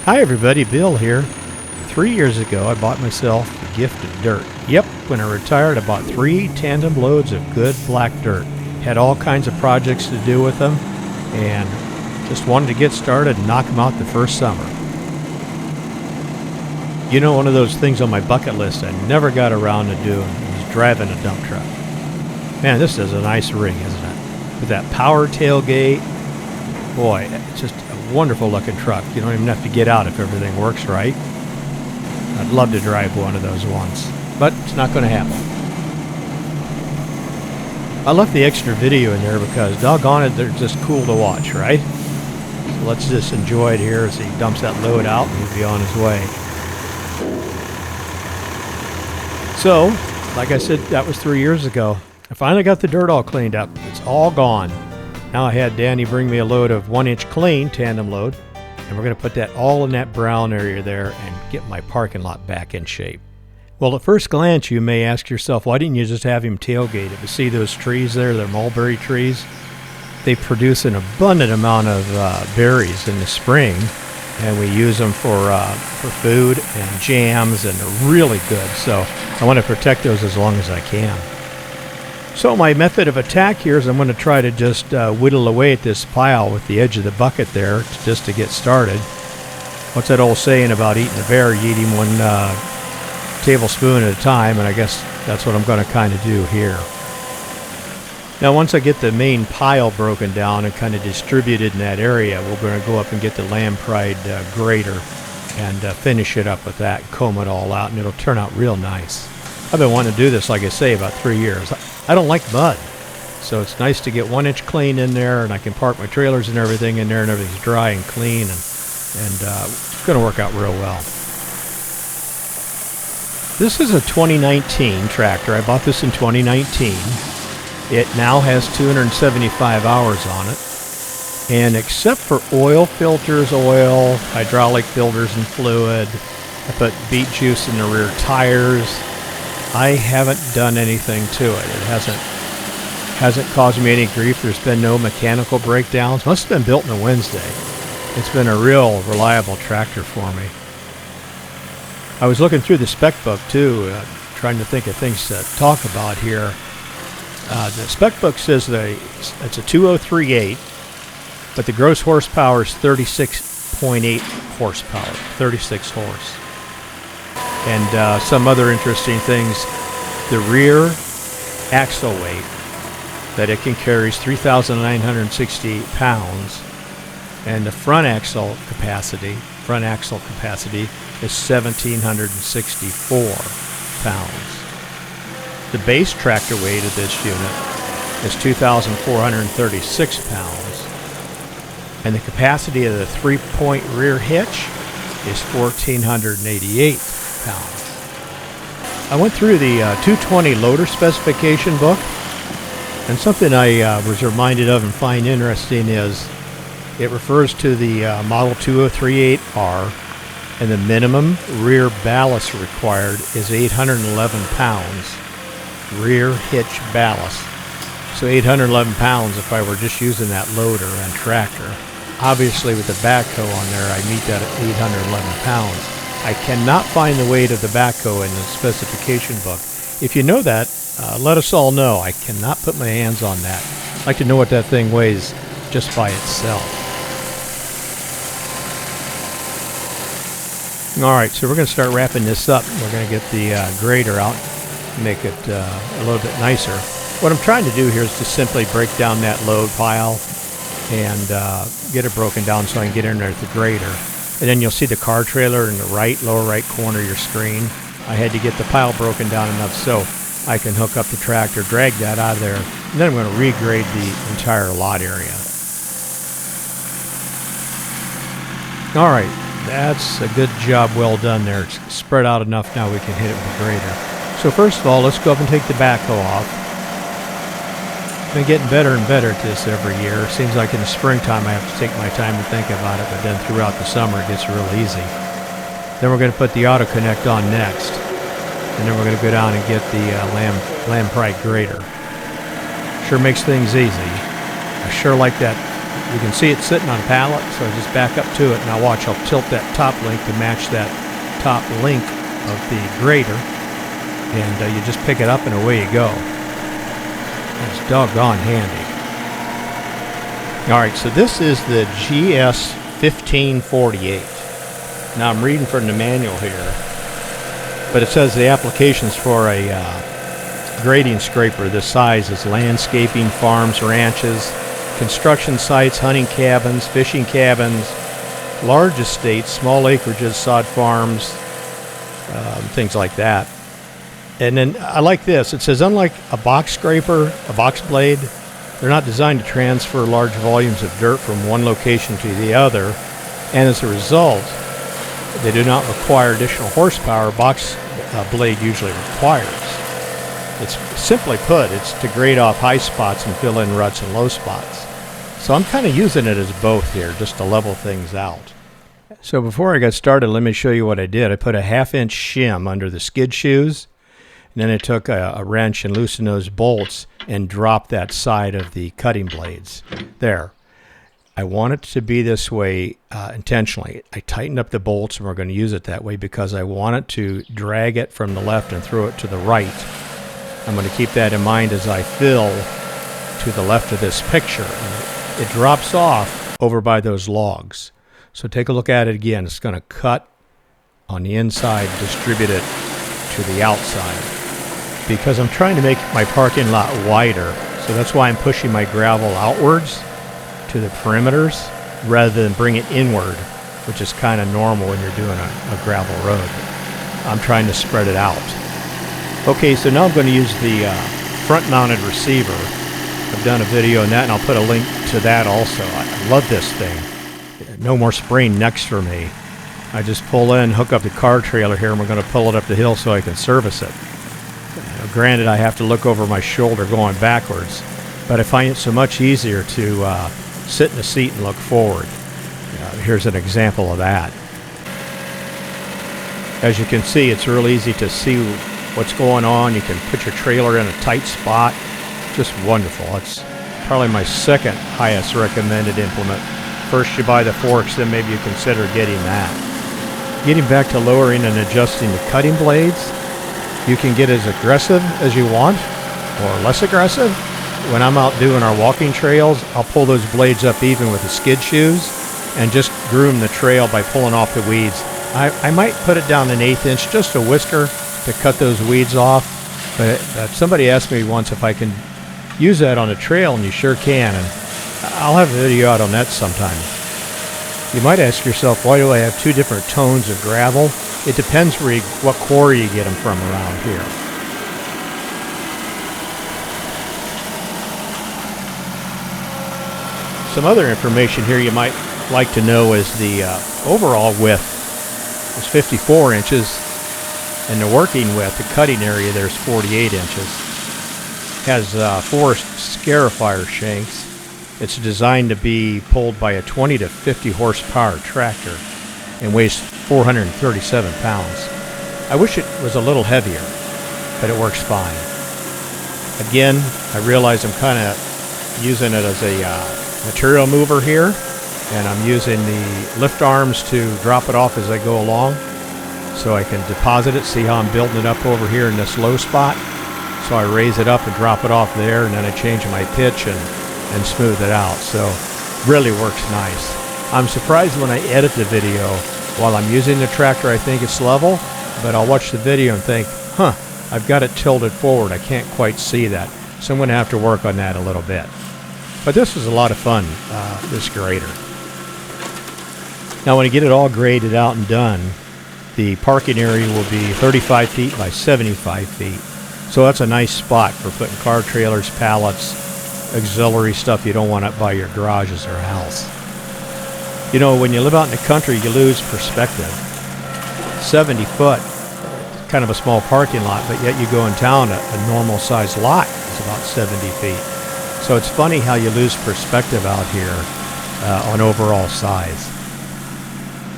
Hi everybody, Bill here. 3 years ago I bought myself a gift of dirt. Yep, when I retired I bought 3 tandem loads of good black dirt. Had all kinds of projects to do with them and just wanted to get started and knock them out the first summer. You know, one of those things on my bucket list I never got around to doing was driving a dump truck. Man, this is a nice rig, isn't it? With that power tailgate, boy, it's just a wonderful looking truck. You don't even have to get out if everything works right. I'd love to drive one of those once, but it's not going to happen. I left the extra video in there because, doggone it, they're just cool to watch, right? So let's just enjoy it here as he dumps that load out and he'll be on his way. So, like I said, that was 3 years ago. I finally got the dirt all cleaned up. It's all gone. Now I had Danny bring me a load of 1-inch clean, tandem load, and we're going to put that all in that brown area there and get my parking lot back in shape. Well, at first glance, you may ask yourself, why didn't you just have him tailgate it? But see those trees there, they're mulberry trees? They produce an abundant amount of berries in the spring, and we use them for food and jams, and they're really good. So I want to protect those as long as I can. So my method of attack here is I'm going to try to just whittle away at this pile with the edge of the bucket there just to get started. What's that old saying about eating a bear? You eat him one tablespoon at a time, and I guess that's what I'm going to kind of do here. Now once I get the main pile broken down and kind of distributed in that area, we're going to go up and get the lamprey grater and finish it up with that, comb it all out, and it'll turn out real nice. I've been wanting to do this, like I say, about 3 years. I don't like mud, so it's nice to get 1-inch clean in there, and I can park my trailers and everything in there, and everything's dry and clean, and it's going to work out real well. This is a 2019 tractor. I bought this in 2019. It now has 275 hours on it, and except for oil filters, oil, hydraulic filters and fluid, I put beet juice in the rear tires. I haven't done anything to it. It hasn't caused me any grief. There's been no mechanical breakdowns. Must have been built on a Wednesday. It's been a real reliable tractor for me. I was looking through the spec book too, trying to think of things to talk about here. The spec book says that it's a 2038, but the gross horsepower is 36.8 horsepower, 36 horse. And some other interesting things, the rear axle weight that it can carry is 3,968 pounds, and the front axle capacity is 1,764 pounds. The base tractor weight of this unit is 2,436 pounds, and the capacity of the 3-point rear hitch is 1,488 pounds. I went through the 220 loader specification book, and something I was reminded of and find interesting is it refers to the model 2038R, and the minimum rear ballast required is 811 pounds rear hitch ballast. So 811 pounds if I were just using that loader and tractor. Obviously with the backhoe on there I meet that at 811 pounds. I cannot find the weight of the backhoe in the specification book. If you know that, let us all know. I cannot put my hands on that. I'd like to know what that thing weighs just by itself. Alright, so we're going to start wrapping this up. We're going to get the grater out, make it a little bit nicer. What I'm trying to do here is just simply break down that load pile and get it broken down so I can get in there with the grater. And then you'll see the car trailer in the lower right corner of your screen. I had to get the pile broken down enough so I can hook up the tractor, drag that out of there, and then I'm going to regrade the entire lot area. Alright, that's a good job, well done there. It's spread out enough now we can hit it with the grader. So first of all, let's go up and take the backhoe off. I've been getting better and better at this every year. Seems like in the springtime I have to take my time to think about it, but then throughout the summer it gets real easy. Then we're going to put the auto connect on next, and then we're going to go down and get the lamprey grater. Sure makes things easy. I sure like that You can see it sitting on a pallet, so I just back up to it. Now watch, I'll tilt that top link to match that top link of the grader, and you just pick it up and away you go. It's doggone handy. Alright, so this is the GS 1548. Now I'm reading from the manual here, but it says the applications for a grading scraper this size is landscaping, farms, ranches, construction sites, hunting cabins, fishing cabins, large estates, small acreages, sod farms, things like that. And then I like this. It says, unlike a box scraper, a box blade, they're not designed to transfer large volumes of dirt from one location to the other, and as a result, they do not require additional horsepower box blade usually requires. It's simply put, it's to grade off high spots and fill in ruts and low spots. So I'm kind of using it as both here, just to level things out. So before I got started, let me show you what I did. I put a 1/2-inch shim under the skid shoes, and then I took a wrench and loosened those bolts and dropped that side of the cutting blades. There. I want it to be this way intentionally. I tightened up the bolts, and we're going to use it that way because I want it to drag it from the left and throw it to the right. I'm going to keep that in mind as I fill to the left of this picture. It drops off over by those logs. So take a look at it again. It's going to cut on the inside, distribute it to the outside. Because I'm trying to make my parking lot wider, so that's why I'm pushing my gravel outwards to the perimeters rather than bring it inward, which is kind of normal when you're doing a gravel road. I'm trying to spread it out. Okay, so now I'm going to use the front-mounted receiver. I've done a video on that, and I'll put a link to that also. I love this thing. No more spraying necks for me. I just pull in, hook up the car trailer here, and we're going to pull it up the hill so I can service it. Granted, I have to look over my shoulder going backwards, but I find it so much easier to sit in the seat and look forward. Here's an example of that. As you can see, it's real easy to see what's going on. You can put your trailer in a tight spot. Just wonderful. It's probably my second highest recommended implement. First you buy the forks, then maybe you consider getting that. Getting back to lowering and adjusting the cutting blades, you can get as aggressive as you want or less aggressive. When I'm out doing our walking trails, I'll pull those blades up even with the skid shoes and just groom the trail by pulling off the weeds. I might put it down an 1/8 inch, just a whisker, to cut those weeds off. But somebody asked me once if I can use that on a trail, and you sure can. And I'll have a video out on that sometime. You might ask yourself, why do I have two different tones of gravel? It depends what quarry you get them from around here. Some other information here you might like to know is the overall width is 54 inches, and the working width, the cutting area, there's 48 inches. Has 4 Scarifier shanks. It's designed to be pulled by a 20 to 50 horsepower tractor and weighs 437 pounds. I wish it was a little heavier, but it works fine. Again, I realize I'm kind of using it as a material mover here, and I'm using the lift arms to drop it off as I go along so I can deposit it. See how I'm building it up over here in this low spot? So I raise it up and drop it off there, and then I change my pitch and smooth it out. So really works nice. I'm surprised when I edit the video. While I'm using the tractor, I think it's level, but I'll watch the video and think, I've got it tilted forward. I can't quite see that. So I'm going to have to work on that a little bit. But this was a lot of fun, this grader. Now when I get it all graded out and done, the parking area will be 35 feet by 75 feet. So that's a nice spot for putting car trailers, pallets, auxiliary stuff you don't want up by your garages or house. You know, when you live out in the country, you lose perspective. 70 foot, kind of a small parking lot, but yet you go in town, a normal sized lot is about 70 feet. So it's funny how you lose perspective out here on overall size.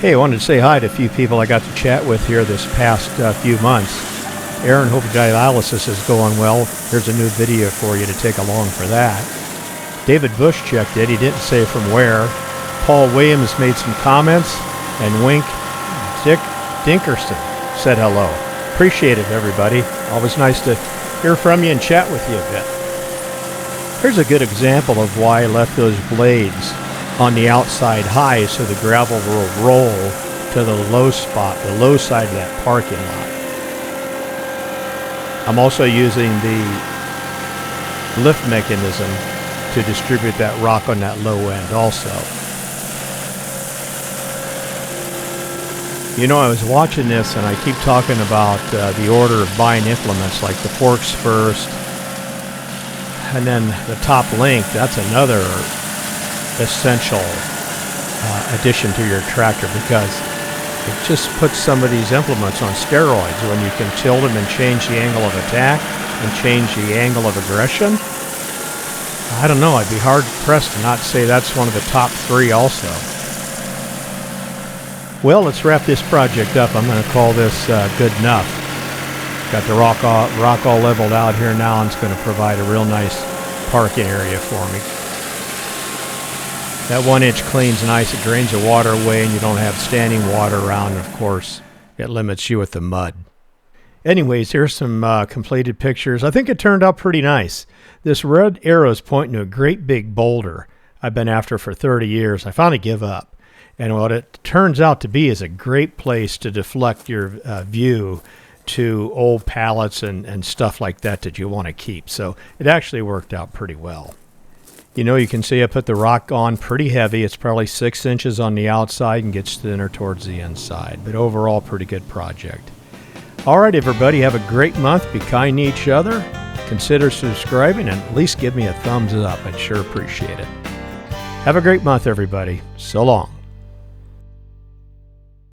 Hey, I wanted to say hi to a few people I got to chat with here this past few months. Aaron, hope your dialysis is going well. Here's a new video for you to take along for that. David Bush checked it. He didn't say from where. Paul Williams made some comments, and Wink Dick Dinkerson said hello. Appreciate it, everybody. Always nice to hear from you and chat with you a bit. Here's a good example of why I left those blades on the outside high so the gravel will roll to the low spot, the low side of that parking lot. I'm also using the lift mechanism to distribute that rock on that low end also. You know, I was watching this and I keep talking about the order of buying implements, like the forks first, and then the top link. That's another essential addition to your tractor, because it just puts some of these implements on steroids when you can tilt them and change the angle of attack and change the angle of aggression. I don't know, I'd be hard pressed to not say that's one of the top 3 also. Well, let's wrap this project up. I'm going to call this good enough. Got the rock all leveled out here now, and it's going to provide a real nice parking area for me. That 1 inch cleans nice. It drains the water away, and you don't have standing water around. And of course, it limits you with the mud. Anyways, here's some completed pictures. I think it turned out pretty nice. This red arrow is pointing to a great big boulder I've been after for 30 years. I finally give up. And what it turns out to be is a great place to deflect your view to old pallets and stuff like that you want to keep. So it actually worked out pretty well. You know, you can see I put the rock on pretty heavy. It's probably 6 inches on the outside and gets thinner towards the inside. But overall, pretty good project. All right, everybody, have a great month. Be kind to each other. Consider subscribing and at least give me a thumbs up. I'd sure appreciate it. Have a great month, everybody. So long.